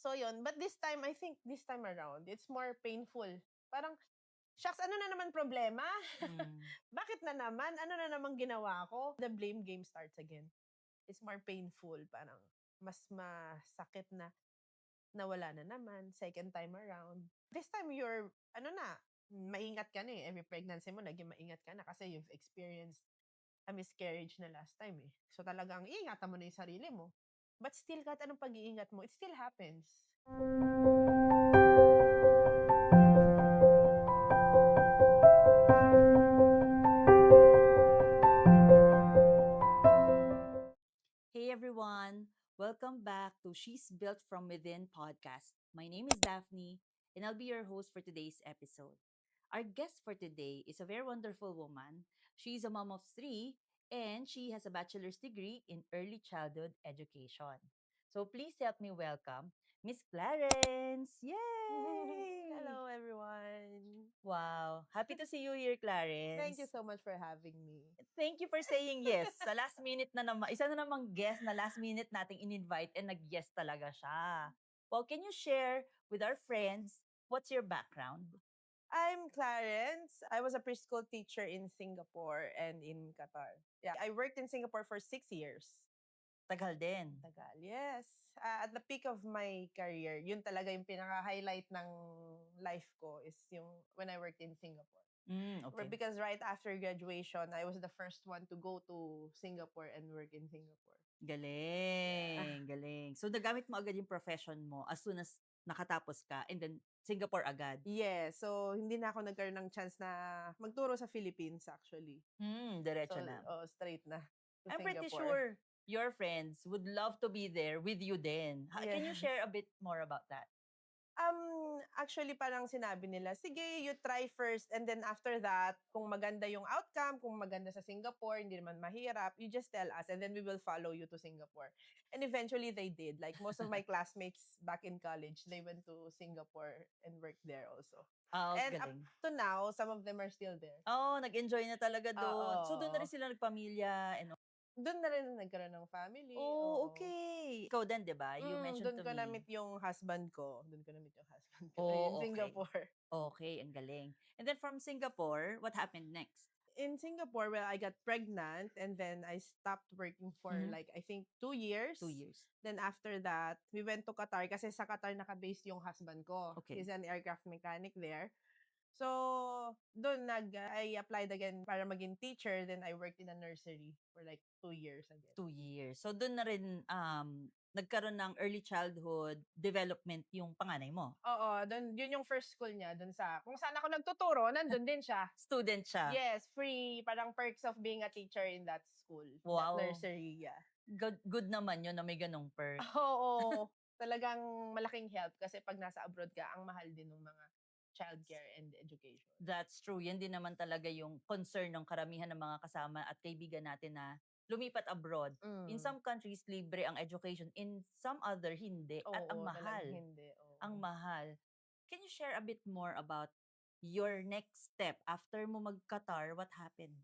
So yun, but this time, I think this time around, it's more painful. Parang, shucks, ano na naman problema? Mm. Bakit na naman? Ano na naman ginawa ko? The blame game starts again. It's more painful. Parang, mas masakit na nawala na naman. Second time around. This time, maingat ka na eh. Every pregnancy mo, naging maingat ka na kasi you've experienced a miscarriage na last time eh. So talagang iingatan mo na yung sarili mo. But still, kahit anong pag-iingat mo, it still happens. Hey everyone, welcome back to She's Built From Within podcast. My name is Daphne, and I'll be your host for today's episode. Our guest for today is a very wonderful woman. She's a mom of three, and she has a bachelor's degree in early childhood education. So please help me welcome Miss Clarence. Yay! Hello, everyone. Wow, happy to see you here, Thank you Clarence. so much for having me. Thank you for saying yes. Sa last minute na naman, isa na namang guest na last minute nating in-invite and nag-yes talaga siya. Well, can you share with our friends what's your background? I'm Clarence. I was a preschool teacher in Singapore and in Qatar. Yeah, I worked in Singapore for 6 years. Tagal din. Tagal, yes. At the peak of my career, yun talaga yung pinaka-highlight ng life ko is yung when I worked in Singapore. Okay. Because right after graduation, I was the first one to go to Singapore and work in Singapore. Yeah. Galing, galing. So, nagamit mo agad yung profession mo as soon as nakatapos ka and then Singapore agad. Yeah, so hindi na ako nagkaroon ng chance na magturo sa Philippines actually. So, Diretso na. straight na to I'm pretty Singapore. sure your friends would love to be there with you then. Can you Yes. share a bit more about that? Actually parang sinabi nila, sige, you try first and then after that, kung maganda yung outcome, kung maganda sa Singapore, hindi naman mahirap, you just tell us and then we will follow you to Singapore. And eventually they did. Like most of my classmates back in college, they went to Singapore and worked there also. And up Galing. to now, some of them are still there. Oh, nag-enjoy na talaga doon. So, doon na Oo. rin sila nagpamilya and Doon na rin nagkaroon ng family, oh, oo. okay. Ikaw din, 'di ba? You mentioned Do'n to ko me. na-meet yung husband ko. Do'n ko na-meet yung husband ko in Oh, okay. Singapore. Okay, ang galing. And then from Singapore, what happened next? In Singapore, well, I got pregnant and then I stopped working for Mhm. like, I think 2 years. 2 years. Then after that, we went to Qatar kasi sa Qatar naka-base yung husband ko. Okay. He's an aircraft mechanic there. So, doon I applied again para maging teacher. Then I worked in a nursery for like 2 years again. 2 years. So, doon na rin nagkaroon ng early childhood development yung panganay mo. Oo, doon yun yung first school niya, doon sa kung saan ako nagtuturo, nandun din siya. Student siya. Yes, free, parang perks of being a teacher in that school, that Wow. nursery, yeah. Good naman yun na may ganong perk. Oo, talagang malaking help kasi pag nasa abroad ka, ang mahal din ng mga childcare and education. That's true. Yan din naman talaga yung concern ng karamihan ng mga kasama at kaibigan natin na lumipat abroad. In Mm. some countries, libre ang education. In some other, hindi. At ang Oo, talagang mahal. hindi, oo. Ang mahal. Can you share a bit more about your next step? After mo mag-Qatar, what happened?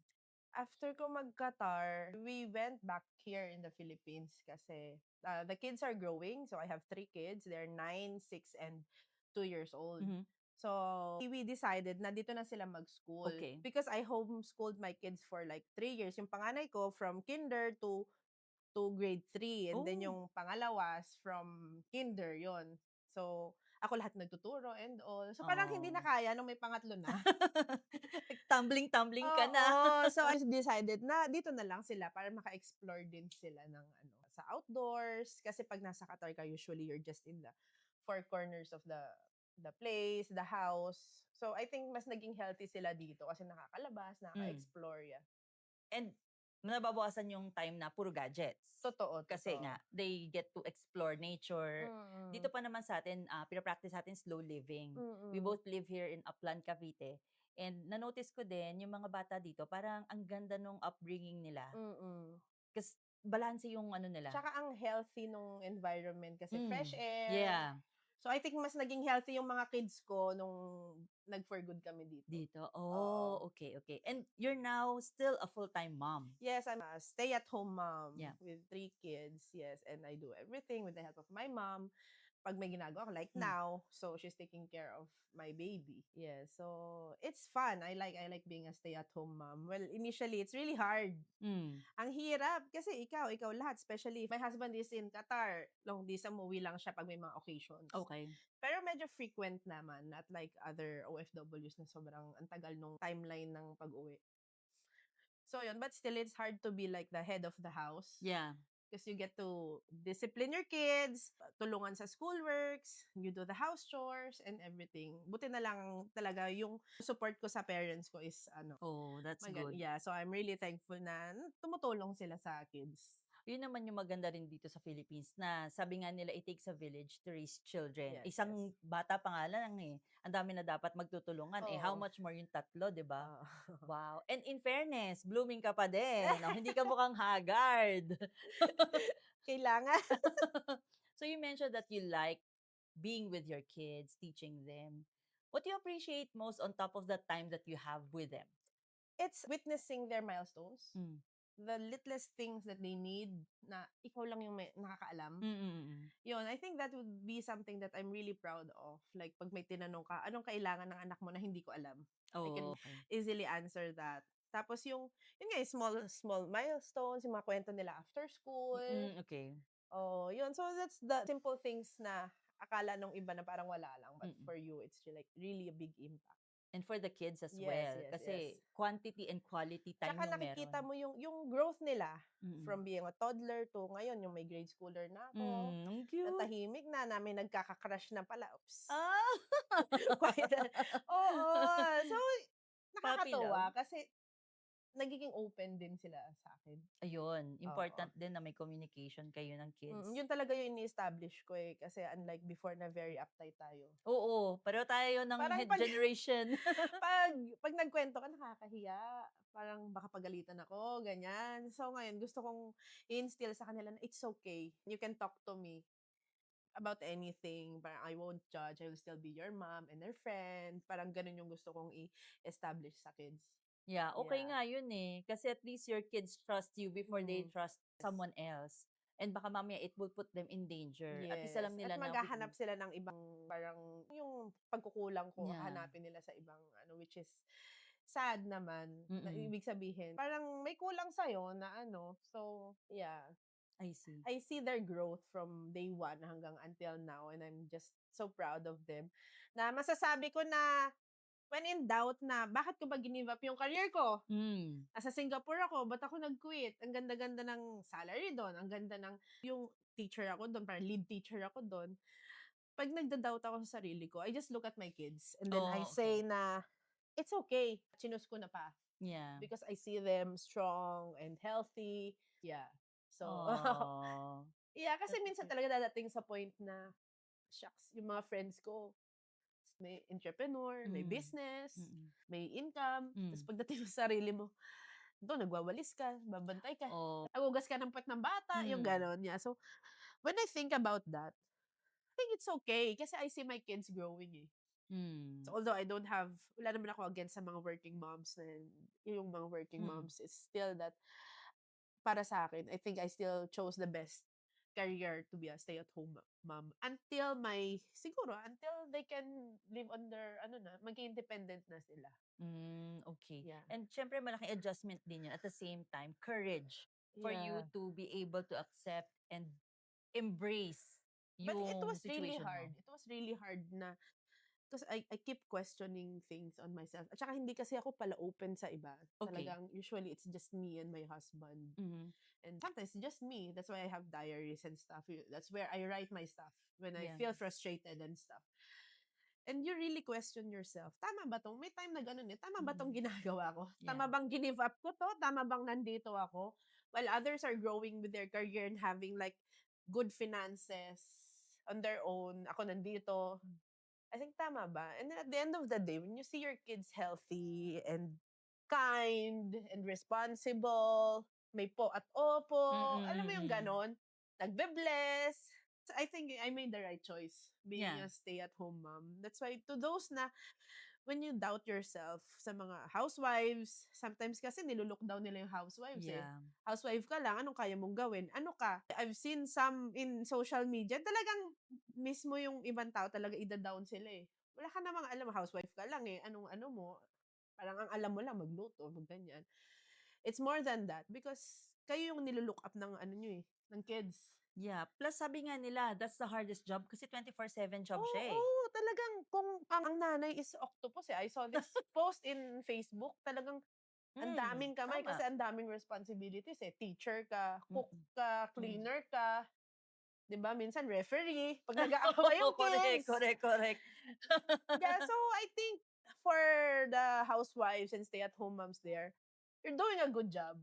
After ko mag-Qatar, we went back here in the Philippines kasi the kids are growing. So I have 3 kids. They're 9, 6, and 2 years old. Mhm. So we decided na dito na sila mag-school. Okay. Because I homeschooled my kids for like 3 years. Yung panganay ko from kinder to grade 3. And then Oh. yung pangalawas from kinder yon. So ako lahat nagtuturo and all. So parang hindi na Oh. kaya nung may pangatlo na. Tumbling-tumbling ka na. Oo. So, I just decided na dito na lang sila para maka-explore din sila ng sa outdoors. Kasi pag nasa Qatar ka, usually you're just in the four corners of the place, the house. So, I think mas naging healthy sila dito kasi nakakalabas, nakaka-explore, yeah. And nababawasan yung time na puro gadgets. Totoo, Kasi totoo. nga, they get to explore nature. Mm. Dito pa naman sa atin, pinapractice natin slow living. We Mm. both live here in Upland, Cavite. And na-notice ko din, yung mga bata dito, parang ang ganda nung upbringing nila. Mm. Kasi balanse yung ano nila. Tsaka ang healthy nung environment kasi fresh air. Yeah. So, I think mas naging healthy yung mga kids ko nung nag-for good kami dito. Dito. Oo. Oh, okay, okay. And you're now still a full-time mom. Yes, I'm a stay-at-home mom Yeah. with 3 kids. Yes, and I do everything with the help of my mom. pag may ginagawa ko, like Mm. now, so she's taking care of my baby. Yeah, so it's fun. I like being a stay-at-home mom. Well, initially, it's really hard. Mm. Ang hirap kasi ikaw lahat, especially if my husband is in Qatar, long distance, umuwi lang siya pag may mga occasions. Okay. Pero medyo frequent naman, not like other OFWs na sobrang ang tagal nung timeline ng pag-uwi. So yun, but still it's hard to be like the head of the house. Yeah. Because you get to discipline your kids, tulungan sa schoolworks, you do the house chores and everything. Buti na lang talaga yung support ko sa parents ko is Oh, that's good. yeah, so I'm really thankful na tumutulong sila sa kids. Yun naman yung maganda rin dito sa Philippines na sabi nga nila it takes a village to raise children. Yes, Isang bata pa nga lang ang dami na dapat magtutulungan. How Oo. much more yung tatlo, 'di ba? Oo. Wow. And in fairness, blooming ka pa din. No? Hindi ka mukhang haggard. Kailangan. So you mentioned that you like being with your kids, teaching them. What do you appreciate most on top of the time that you have with them? It's witnessing their milestones. Mm. The littlest things that they need na ikaw lang yung may nakakaalam. Mm-mm. Yun, I think that would be something that I'm really proud of. Like, pag may tinanong ka, anong kailangan ng anak mo na hindi ko alam? I can Oh, okay. easily answer that. Tapos yun nga, small milestones, yung mga kwento nila after school. Okay. Oh, yun. So, that's the simple things na akala nung iba na parang wala lang. But Mm-mm. for you, it's like really a big impact. And for the kids as Yes, well. yes, Kasi yes. quantity and quality time Tsaka yung nakikita meron. mo yung growth nila Mm-mm. from being a toddler to ngayon, yung may grade schooler na ako. Ang cute. Natahimik na, may nagkaka-crush na pala. Oops. Ah! Quiet na. Oo. So, Puppy nakakatuwa love. kasi nagiging open din sila sa akin. Ayun, important Oo. din na may communication kayo ng kids. Yun talaga yung ini-establish ko eh. Kasi unlike before na very uptight tayo. Oo, pareho tayo ng Parang head generation. pag nagkwento ka, nakakahiya. Parang baka pagalitan ako, ganyan. So ngayon, gusto kong i-instill sa kanila na it's okay. You can talk to me about anything. Parang I won't judge. I will still be your mom and their friend. Parang ganun yung gusto kong i-establish sa kids. Yeah, okay Yeah. nga yun eh. Kasi at least your kids trust you before they trust someone else. And baka mamaya it will put them in danger. At least alam nila At na maghahanap sila ng ibang parang yung pagkukulang ko, Yeah. hanapin nila sa ibang which is sad naman. Na Mm-mm. ibig sabihin, parang may kulang sa'yo na So, yeah. I see. I see their growth from day one hanggang until now and I'm just so proud of them. Na masasabi ko na when in doubt na bakit ko ba give up yung career ko? Nasa Singapore ako, ba't ako nag-quit? Ang ganda-ganda ng salary doon, ang ganda ng yung teacher ako doon, parang lead teacher ako doon. Pag nagda-doubt ako sa sarili ko, I just look at my kids and then I Oh, say okay. na it's okay. Chinus ko na pa. Yeah. Because I see them strong and healthy. Yeah. So, Aww. yeah, kasi That's minsan cute. talaga dadating sa point na, shucks, yung mga friends ko, may entrepreneur, may business, may income. Tapos pagdating sa sarili mo, nagwawalis ka, babantay ka, Oh. nagugas ka ng puwet ng bata, yung gano'n. Yeah. So, when I think about that, I think it's okay kasi I see my kids growing eh. So, although I don't have, wala naman ako against sa mga working moms na yung mga working moms is still that, para sa akin, I think I still chose the best career to be a stay-at-home mom until until they can live on their, maging independent na sila. Okay. Yeah. And syempre malaking adjustment din yun. At the same time, courage for you Yeah. to be able to accept and embrace But it yung was really situation hard. mo. It was really hard na, because I keep questioning things on myself. At saka hindi kasi ako pala open sa iba. Okay. Talagang usually it's just me and my husband. Mhm. And sometimes it's just me. That's why I have diaries and stuff. That's where I write my stuff when I Yeah. feel frustrated and stuff. And you really question yourself. Tama ba to? May time na ganun eh. Tama ba tong ginagawa ko? Tama Yeah. bang give up ko to? Tama bang nandito ako? While others are growing with their career and having like good finances on their own. Ako nandito. I think tama ba? And then at the end of the day, when you see your kids healthy and kind and responsible, may po at opo, alam mo yung ganon, nagbe-bless. I think I made the right choice being Yeah. a stay-at-home mom. That's why to those na when you doubt yourself sa mga housewives, sometimes kasi nilulook down nila yung housewives eh. Yeah. Housewife ka lang, anong kaya mong gawin? Ano ka? I've seen some in social media, talagang mismo yung ibang tao talaga ida-down sila eh. Wala ka namang alam, housewife ka lang eh. Anong ano mo? Parang ang alam mo lang magluto, magganyan. It's more than that because kayo yung nilulook up ng ano nyo eh, ng kids. Yeah. Plus, sabi nga nila, that's the hardest job kasi 24/7 job Oo, siya eh. talagang kung ang nanay is octopus eh. I saw this post in Facebook, talagang ang daming kamay Tama. kasi ang daming responsibilities eh. Teacher ka, cook Mm-mm. ka, cleaner ka, 'di ba? Minsan referee pag nag-aaway yung Correct, kids. correct, correct. Yeah, so I think for the housewives and stay-at-home moms there, you're doing a good job.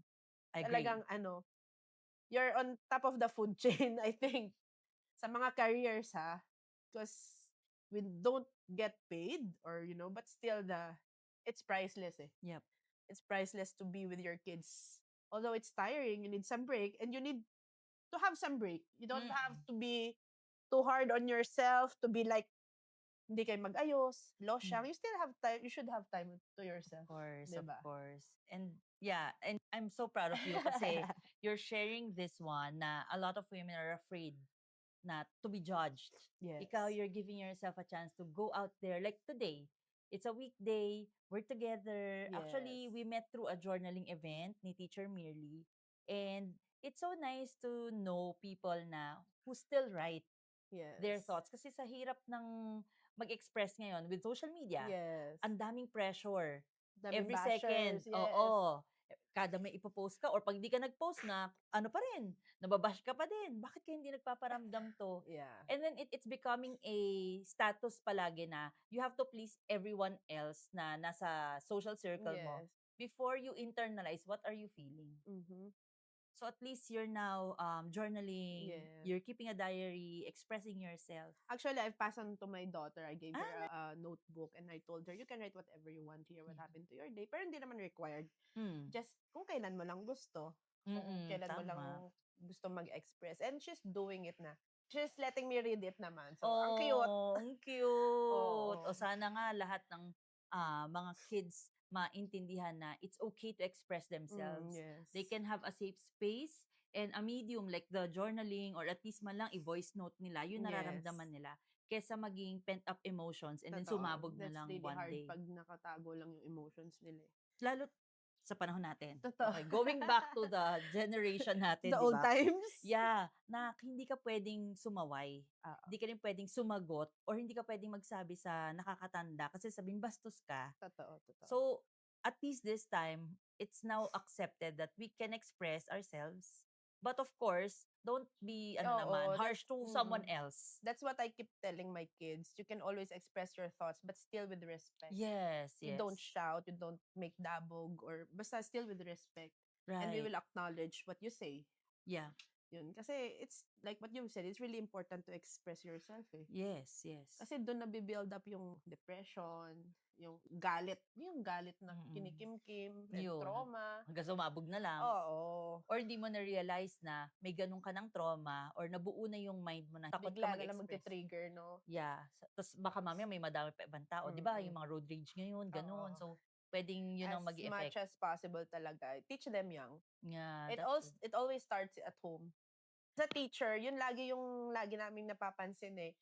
I agree. Talagang ano, you're on top of the food chain, I think. Sa mga careers ha, because we don't get paid or but still it's priceless eh. Yep. It's priceless to be with your kids. Although it's tiring, you need some break and you need to have some break. You don't have Mm-mm. to be too hard on yourself to be like hindi kayo mag-ayos, losyang. You still have time, you should have time to yourself, Course, 'di of ba? course. And yeah, and I'm so proud of you kasi you're sharing this one na a lot of women are afraid na to be judged. Yes. Ikaw, you're giving yourself a chance to go out there. Like today, it's a weekday, we're together. Actually, Yes. we met through a journaling event ni Teacher Mirly. And it's so nice to know people na who still write their Yes. thoughts. Kasi sa hirap ng mag-express ngayon with social media, Yes. ang daming pressure. Daming Every bashers, second, yes. oo. Kada may ipopost ka or pag di ka nag-post na, ano pa rin, nababash ka pa din. Bakit ka hindi nagpaparamdam to? Yeah. And then it's becoming a status palagi na you have to please everyone else na nasa social circle mo Yes. before you internalize what are you feeling. Mhm. So at least you're now journaling, Yeah. you're keeping a diary, expressing yourself. Actually, I've passed on to my daughter. I gave her Ah, a notebook and I told her, you can write whatever you want here, what Yeah. happened to your day. Pero hindi naman required. Mm. Just kung kailan mo lang gusto. Kung Mm, kailan mo lang tama. gusto mag-express. And she's doing it na. She's letting me read it naman. So, ang cute. Oh, ang cute. O Oo. sana nga lahat ng mga kids maintindihan na it's okay to express themselves. Yes. They can have a safe space and a medium like the journaling or at least man lang i-voice note nila, yung Yes. nararamdaman nila, kesa maging pent-up emotions and then Totoo. sumabog na That's lang really one hard day. pag nakatago lang yung emotions nila eh. Lalo sa panahon natin. Totoo. Okay, going back to the generation natin, The di old ba? times. Yeah, na hindi ka pwedeng sumaway. Oo. Hindi ka rin pwedeng sumagot or hindi ka pwedeng magsabi sa nakakatanda kasi sabing bastos ka. Totoo. So, at least this time, it's now accepted that we can express ourselves. But of course, don't be Oo, harsh to someone else. That's what I keep telling my kids. You can always express your thoughts, but still with respect. Yes, You yes. don't shout, you don't make dabog, or basta still with respect. And we Right. will acknowledge what you say. Yeah. Yun. Kasi it's like what you said, it's really important to express yourself eh. Yes, yes. Kasi doon nabibuild up yung depression, yung galit na kinikimkim, and Yun. trauma. Hanggang sumabog na lang. Oo. Or di mo na-realize na may ganun ka ng trauma or nabuo na yung mind mo na takot ka Bigla na lang mag-express. magte-trigger, no? Yeah. Tapos baka mamaya may madami pa ibang tao. Di ba? Yung mga road rage ngayon, ganun. Oo. So, pwedeng yun ang As much mag-effect. as possible talaga. Teach them young. Yeah, It that's all true. it always starts at home. Sa teacher, yun lagi yung lagi naming napapansin eh.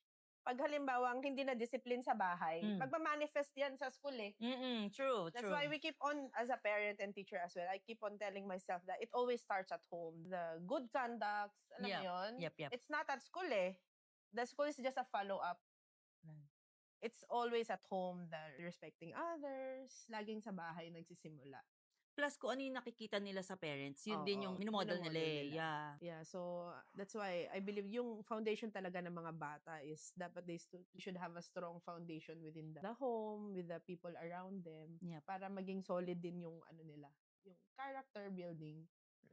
Pag halimbawa hindi na discipline sa bahay, magma-manifest yan sa school eh. True, That's true. why we keep on, as a parent and teacher as well, I keep on telling myself that it always starts at home. The good conduct, alam mo yun? Yep. It's not at school eh. The school is just a follow-up. Right. It's always at home, the respecting others, laging sa bahay nagsisimula. Plus, kung ano yung nakikita nila sa parents, yun din yung Oo, minomodel nila minomodel eh. nila. Yeah. Yeah, so that's why I believe yung foundation talaga ng mga bata is dapat they should have a strong foundation within the home, with the people around them, Yep. para maging solid din yung ano nila, yung character building.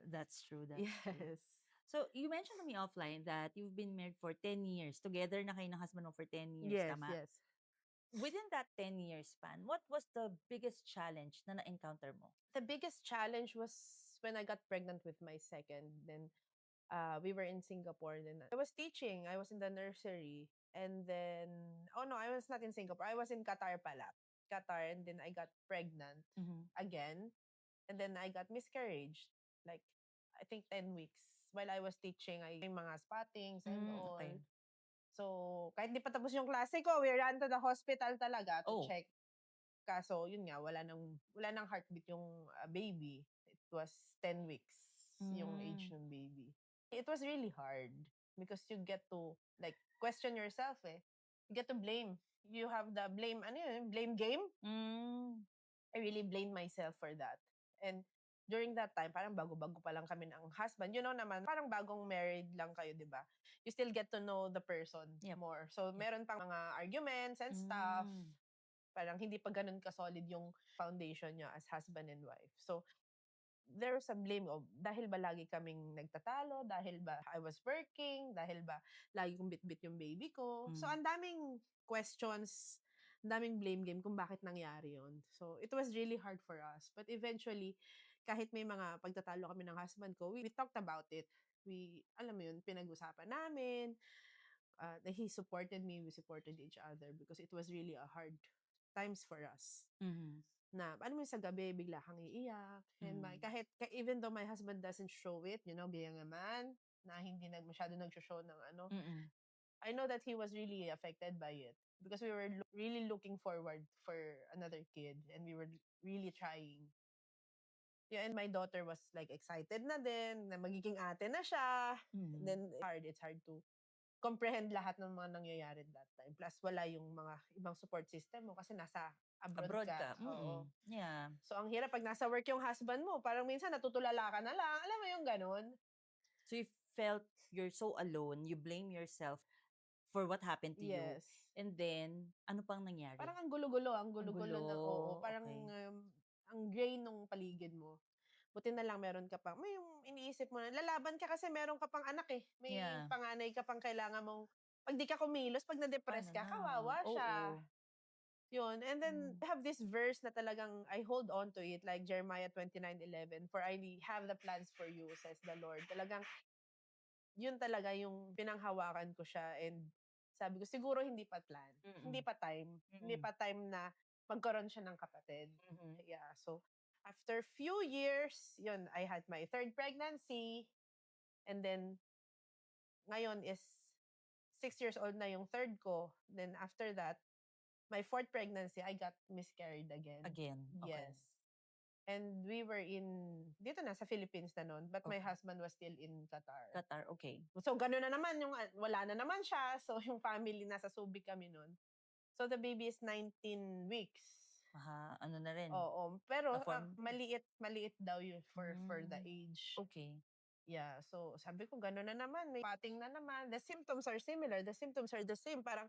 That's true. That's true. Yes. So, you mentioned to me offline that you've been married for 10 years. Together na kayo ng husband mo for 10 years, Yes, tama? yes. Within that 10 years span, what was the biggest challenge na na-encounter mo? The biggest challenge was when I got pregnant with my second. Then we were in Singapore. Then I was teaching. I was in the nursery. And then, oh no, I was not in Singapore. I was in Qatar pala. Qatar and then I got pregnant Mhm. again. And then I got miscarriage. Like, I think 10 weeks. While I was teaching, I may mga spottings and all. Okay. So, kahit di pa tapos yung klase ko, we ran to the hospital talaga to Oh. check. Kaso, yun nga, wala nang heartbeat yung baby. It was 10 weeks yung age Mm. ng baby. It was really hard because you get to like question yourself eh. You get to blame. You have the blame, ano yun, blame game. Mm. I really blamed myself for that. And during that time, parang bago-bago pa lang kami ng husband. You know naman, parang bagong married lang kayo, di ba? You still get to know the person Yep. more. So, Yep. meron pang mga arguments and stuff. Mm. Parang hindi pa ganun ka-solid yung foundation niya as husband and wife. So, there's a blame of, dahil ba lagi kaming nagtatalo? Dahil ba I was working? Dahil ba lagi kong bit-bit yung baby ko? So, Mm. ang daming questions, ang daming blame game kung bakit nangyari yon. So, it was really hard for us. But eventually, kahit may mga pagtatalo kami ng husband ko, we talked about it. Alam mo yun, pinag-usapan namin. He supported me, we supported each other because it was really a hard times for us Mhm. na, alam mo yun, sa gabi, bigla kang iiyak. And Mm. even though my husband doesn't show it, being a man, na hindi masyado nag-show ng ano, Mm. I know that he was really affected by it because we were really looking forward for another kid and we were really trying. Yeah, and my daughter was like excited na din na magiging ate na siya. And Mhm. then it's hard to comprehend lahat ng mga nangyayari that time. Plus, wala yung mga ibang support system mo kasi nasa abroad Abroad ka. ka. Oo. Yeah. So, ang hirap pag nasa work yung husband mo, parang minsan natutulala ka na lang. Alam mo yung ganun? So you felt you're so alone, you blame yourself for what happened to you. Yes. And then, ano pang nangyari? Parang ang gulo-gulo. Ang Ang gulo-gulo gulo. ng oo. Parang Okay. ang gray nung paligid mo. Buti na lang meron ka pang, may yung iniisip mo na, lalaban ka kasi meron ka pang anak eh. May Yeah. panganay ka pang kailangan mong, pag di ka kumilos, pag na-depress Paano ka, na? kawawa siya. Oo. Yun. And then, Mm. I have this verse na talagang I hold on to it, like Jeremiah 29:11, "For I have the plans for you," says the Lord. Talagang, yun talaga yung pinanghawakan ko siya and sabi ko, siguro hindi pa plan. Hindi Mm. pa time. Hindi Mm. pa time na magkaroon siya ng kapatid. Mhm. Yeah. So, after few years, yun, I had my third pregnancy. And then, ngayon is 6 years old na yung third ko. Then after that, my fourth pregnancy, I got miscarried again. Again. Okay. Yes. And we were dito na sa Philippines na noon, but my Okay. husband was still in Qatar. Qatar. Okay. So, gano'n na naman, wala na naman siya. So, yung family, nasa Subic kami noon. So, the baby is 19 weeks. Ano na rin? Oo. Pero, Na-form din. maliit daw yun for the Mm. age. Okay. Yeah. So, sabi ko, gano'n na naman. May pating na naman. The symptoms are similar. The symptoms are the same. Parang,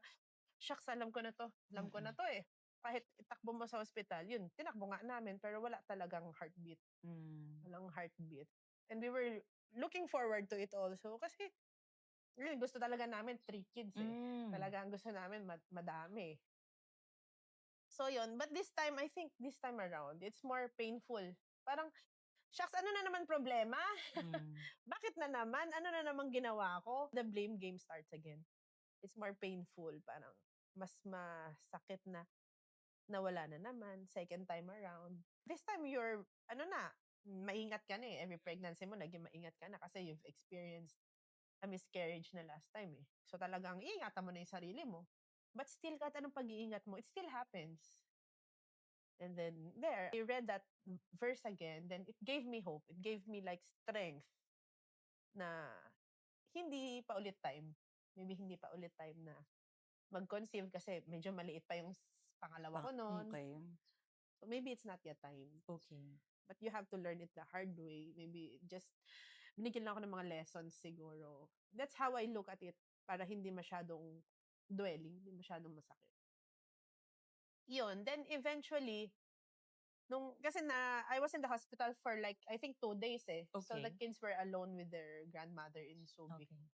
shucks, alam ko na to. Alam ko na to eh. Kahit itakbo mo sa ospital, yun, tinakbo nga namin, pero wala talagang heartbeat. Mm. Walang heartbeat. And we were looking forward to it also kasi yun, gusto talaga namin 3 kids eh. Mm. Talagang gusto namin madami. So yun, but this time, I think this time around, it's more painful. Parang, shucks, ano na naman problema? Mm. Bakit na naman? Ano na naman ginawa ko? The blame game starts again. It's more painful. Parang, mas masakit na nawala na naman. Second time around. This time, maingat ka na eh. Every pregnancy mo, naging maingat ka na kasi you've experienced a miscarriage na last time eh. So talagang iingatan mo na yung sarili mo. But still, kahit anong pag-iingat mo, it still happens. And then there, I read that verse again, then it gave me hope. It gave me like strength na hindi pa ulit time. Maybe hindi pa ulit time na mag-conceive kasi medyo maliit pa yung pangalawa ko noon. Okay. So maybe it's not yet time. Okay. But you have to learn it the hard way. Maybe just binigyan lang ako ng mga lessons siguro. That's how I look at it para hindi masyadong dwelling, hindi masyadong masakit. Yun. Then eventually, kasi I was in the hospital for like, I think 2 days eh. So the Okay. kids were alone with their grandmother in Subic. Okay.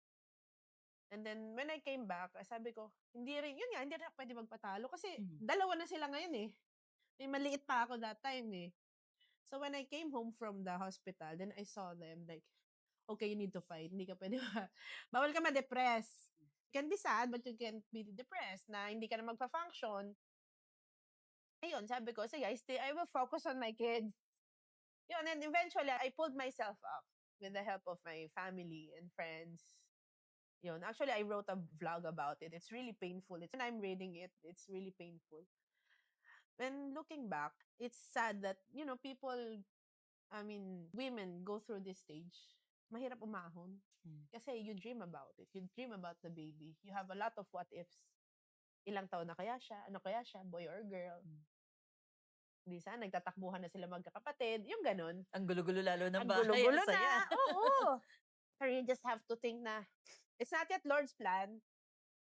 And then when I came back, sabi ko, hindi rin ako pwede magpatalo kasi Mm. dalawa na sila ngayon eh. May maliit pa ako that time eh. So when I came home from the hospital, then I saw them like, okay, you need to fight. Hindi ka pwede bawal ka ma-depress. You can be sad, but you can't be depressed na hindi ka na magpa-function. ayun, sabi ko, sige, I will focus on my kids. Yun, and eventually, I pulled myself up with the help of my family and friends. Yun, actually, I wrote a vlog about it. It's really painful. When I'm reading it, it's really painful. When looking back, it's sad that, people, I mean, women go through this stage. Mahirap umahon. Mm. Kasi you dream about it. You dream about the baby. You have a lot of what ifs. Ilang taon na kaya siya? Ano kaya siya? Boy or girl? Mm. Minsan, nagtatakbuhan na sila magkakapatid. Yung ganun. Ang gulo-gulo lalo ng Ang bahay. gulo-gulo Ang saya. na. Oo. Pero you just have to think na, it's not yet Lord's plan.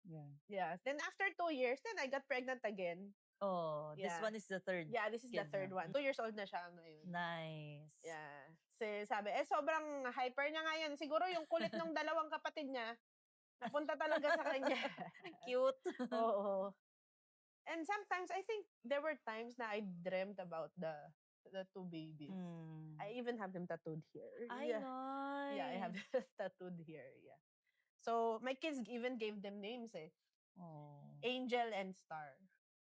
Yeah. Yeah. Then after 2 years, then I got pregnant again. Oh, this Yeah. one is the third. Yeah, this is the kid third na. one. 2 years old na siya ngayon. Nice. Yeah. Sabi, sobrang hyper niya ngayon. Siguro yung kulit ng dalawang kapatid niya, napunta talaga sa kanya. Cute. Oo. And sometimes, I think there were times na I dreamt about the 2 babies. Mm. I even have them tattooed here. Ay, Yeah. nice. Yeah, I have them tattooed here. Yeah. So, my kids even gave them names eh. Oh, Angel and Star.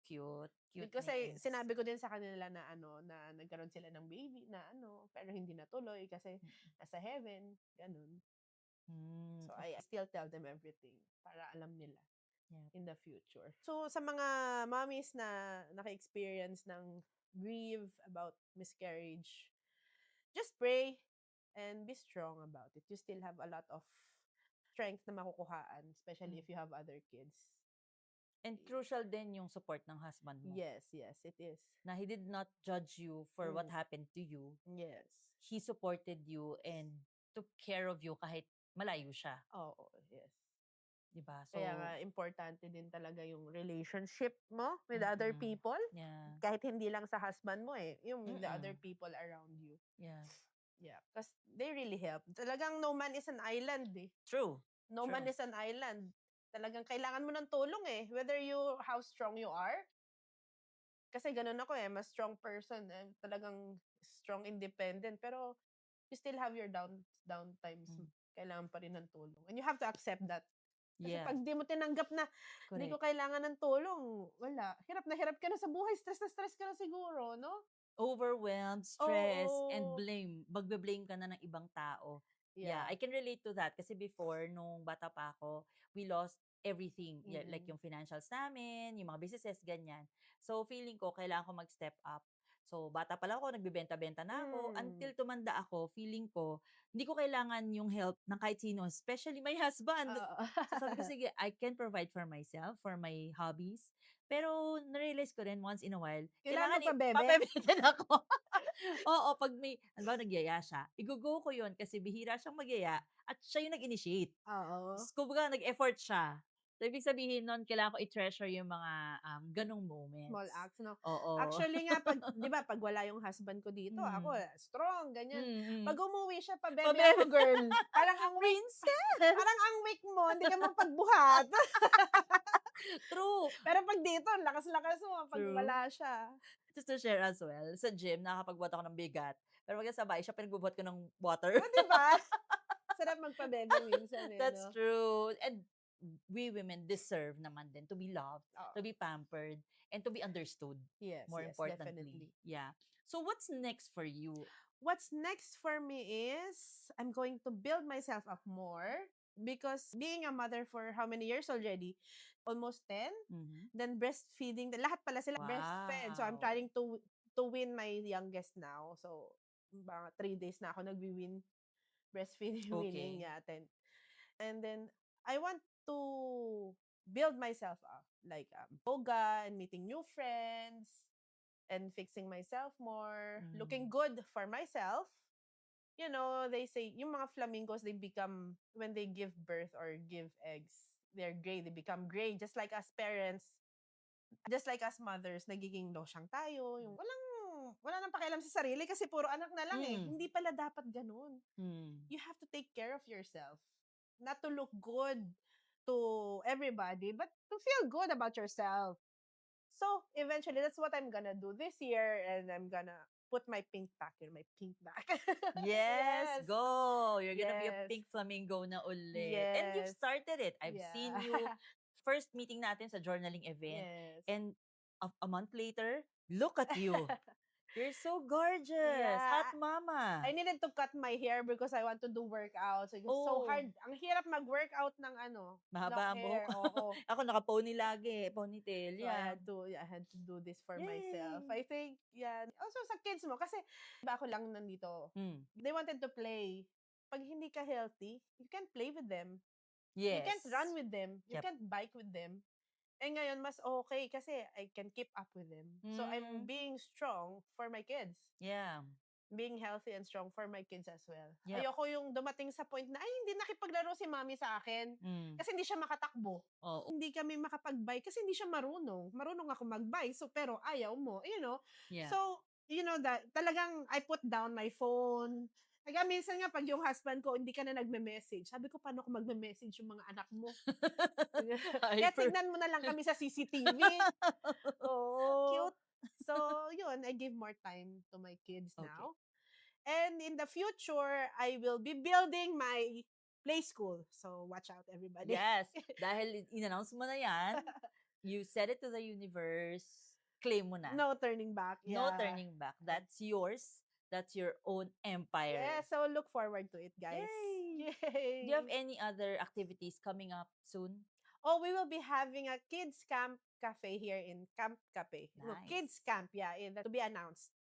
cute. Cute Because names. sinabi ko din sa kanila na na nagkaroon sila ng baby na pero hindi natuloy kasi nasa heaven, ganun. So I still tell them everything para alam nila in the future. So sa mga mommies na naka-experience ng grief about miscarriage, just pray and be strong about it. You still have a lot of strength na makukuhaan, especially if you have other kids. And crucial din yung support ng husband mo. Yes, it is. Na he did not judge you for what happened to you. Yes. He supported you and took care of you kahit malayo siya. Oo, yes. Diba? So, Kaya nga, importante din talaga yung relationship mo with other people. Yeah. Kahit hindi lang sa husband mo yung with the other people around you. Yeah. Yeah. Because they really help. Talagang no man is an island eh. True. No man is an island. Talagang kailangan mo ng tulong eh. Whether how strong you are. Kasi ganun ako I'm a strong person. I'm talagang strong, independent. Pero you still have your down times. Kailangan pa rin ng tulong. And you have to accept that. Kasi pag di mo tinanggap na hindi ko kailangan ng tulong, wala. Hirap na hirap ka na sa buhay. Stress na stress ka na siguro, no? Overwhelmed, stress, and blame. Magbe-blame ka na ng ibang tao. Yeah, I can relate to that. Kasi before, nung bata pa ako, we lost everything. Yeah, like yung financials namin, yung mga businesses, ganyan. So, feeling ko, kailangan ko mag-step up. So, bata pa lang ako, nagbibenta-benta na ako. Until tumanda ako, feeling ko, hindi ko kailangan yung help ng kahit sino, especially my husband. So, sabi ko, sige, I can provide for myself, for my hobbies. Pero, narealize ko rin once in a while, Kailangan mo pa, bebe? papabebe din ako. Oo, pag may, nagyaya siya, igugo ko yun kasi bihira siyang magyaya at siya yung nag-initiate. Oo. Kumbaga, nag-effort siya. So, ibig sabihin nun, kailangan ko i-treasure yung mga ganong moments. Small acts, no? Oo. Actually nga, di ba, pag wala yung husband ko dito, ako, strong, ganyan. Pag umuwi siya, pa-bebe ako, girl. Parang ang princess! Parang ang weak mo, hindi ka mapagbuhat. True. Pero pag dito, lakas-lakas mo, pag wala siya. Just to share as well, sa gym, nakakapagbuhat ako ng bigat. Pero pag sa bahay, siya pinagbubuhat ko ng water. Diba? Sarap magpa-bebe minsan That's true. And we women deserve naman din to be loved, to be pampered, and to be understood. Yes, more importantly. Definitely. Yeah. So what's next for you? What's next for me is I'm going to build myself up more because being a mother for how many years already? Almost 10. Then breastfeeding, lahat pala sila breastfed. So I'm trying to win my youngest now. So mga 3 days na ako nagwi-win breastfeeding winning 10. And then I want to build myself up like yoga and meeting new friends and fixing myself more, looking good for myself. You know, they say, yung mga flamingos, they become, when they give birth or give eggs, they're gray. They become gray. Just like us parents, just like us mothers, nagiging losyang tayo. Yung wala nang pakialam sa sarili kasi puro anak na lang eh. Hindi pala dapat ganun. You have to take care of yourself. Not to look good to everybody, but to feel good about yourself. So, eventually, that's what I'm gonna do this year, and I'm gonna put my pink back in my pink bag. Yes, go! You're gonna be a pink flamingo na ulit. Yes. And you've started it. I've seen you. First meeting natin sa journaling event. Yes. And a month later, look at you. You're so gorgeous. Yeah, Hot mama. I needed to cut my hair because I want to do workouts. It was so Oh, hard. Ang hirap mag-workout ng long mahaba ang buhok. hair. Oo. Ako naka-pony lagi. Ponytail. So Yeah. I had to do this for myself. Yay! I think, yeah. Also sa kids mo, kasi iba ako lang nandito. Mm. They wanted to play. Pag hindi ka healthy, you can't play with them. You Yes. can't run with them. You Yep. can't bike with them. And ngayon, mas okay kasi I can keep up with them. So I'm Mm. being strong for my kids. Yeah. Being healthy and strong for my kids as well. Yep. Ayoko yung dumating sa point na, ay, hindi nakipaglaro si mami sa akin. Mm. Kasi hindi siya makatakbo. Oo. Hindi kami makapag-bike kasi hindi siya marunong. Marunong ako mag-bike, so pero ayaw mo, Yeah. So, that talagang I put down my phone. Kaya minsan nga pag yung husband ko, hindi ka na nagme-message. Sabi ko, paano ko magme-message yung mga anak mo? Kaya Hyper. tignan mo na lang kami sa CCTV. Oo. Cute. So, yun, I give more time to my kids Okay. now. And in the future, I will be building my play school. So, watch out, everybody. Yes. Dahil in-announce mo na yan, you said it to the universe, claim mo na. No turning back. No Yeah. turning back. That's yours. That's your own empire. Yeah, so look forward to it, guys. Yay! Yay! Do you have any other activities coming up soon? Oh, we will be having a kids camp cafe here in Camp Cafe. No, Nice. kids camp, yeah, to be announced.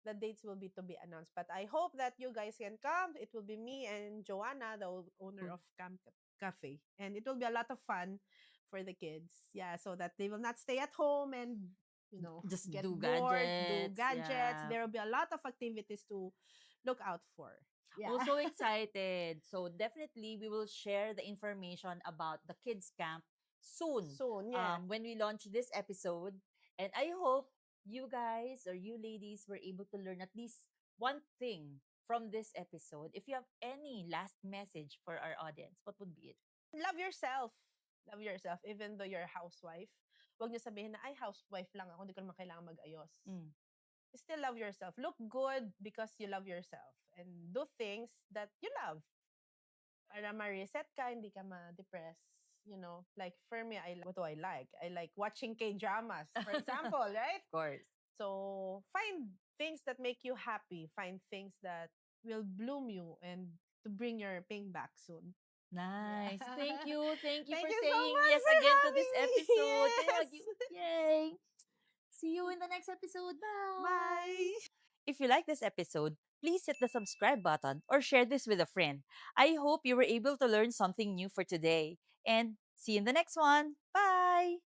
The dates will be to be announced. But I hope that you guys can come. It will be me and Joanna, the owner Good. of Camp Cafe. And it will be a lot of fun for the kids. Yeah, so that they will not stay at home and, Just get do bored, do gadgets. gadgets. Yeah. There will be a lot of activities to look out for. Yeah. Also excited. So definitely we will share the information about the kids camp soon. Soon, yeah. When we launch this episode. And I hope you guys or you ladies were able to learn at least one thing from this episode. If you have any last message for our audience, what would be it? Love yourself. Love yourself, even though you're a housewife. Huwag niyo sabihin na, ay, housewife lang ako, hindi ko naman kailangan mag-ayos. Mm. Still love yourself. Look good because you love yourself. And do things that you love. Para ma-reset ka, hindi ka ma-depress. Like for me, what do I like? I like watching K-dramas, for example, right? Of course. So, find things that make you happy. Find things that will bloom you and to bring your ping back soon. Nice. Thank you. Thank you Thank for you so saying much yes for again to this having me. episode. Yes. Yay. See you in the next episode. Bye. Bye. If you like this episode, please hit the subscribe button or share this with a friend. I hope you were able to learn something new for today. And see you in the next one. Bye.